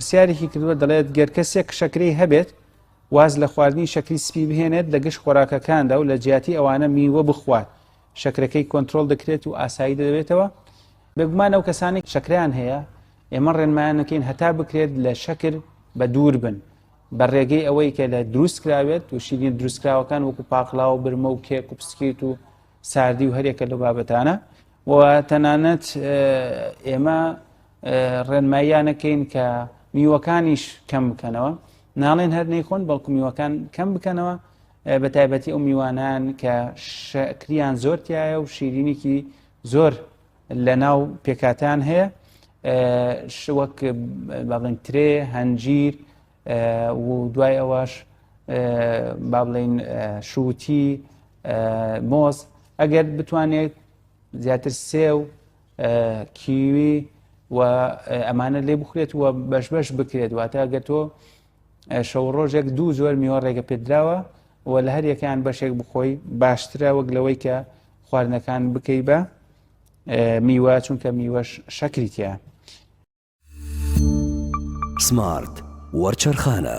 پرسیارێکی کردووە دەڵێت گەر کەسێک شەکرەی هەبێت واز لە خواردنی شەکری سپی بهێنێت لە گشت خۆراکەکاندا و لە جیاتی ئەوانە میوە بخوات شەکرەکەی کۆنتترۆل دەکرێت و ئاسایی دەبێتەوە بێگومان ئەو کەسانی شەکریان هەیە ئێمە ڕێنمایانەکەین هەتا بکرێت لە شەکر بە دوور بن بە ڕێگەی ئەوەی کە لە دروست کراوێت و شیرین دروستکراوەکان وەکو پاقلا و برمە و کێک و پسکیت و ساردی و هەرێکە لە بابەتانە و تەنانەت ئێمە ڕێنماییانەکەین کە میوەکانیش کەم بکەنەوە ناڵێن هەر نەیخۆن بەڵکو میوەکان کەم بکەنەوە بە تایبەتی ئەو میوانان کە شەکریان زۆر تایە و شیرینێکی زۆر لە ناو پێکاتیان هەیە وەک بڵێن ترێ هەنجیر و دوای ئەوەش با بڵێن شووتی مۆز ئەگەر بتوانێت زیاتر سێو کیوی و ئەمانە لێ بخورێت و بەش بەش بکرێت واتە ئەگەر تۆ شەو ڕۆژێک دوو زۆر میوە ڕێگە پێدراوە و لە هەر یەکیان بەشێک بخۆی باشترە وەک لەوەی کە خواردنەکان بکەی بە میوە چونکە میوەش شەکری تایە. سمارت وەرچەرخانە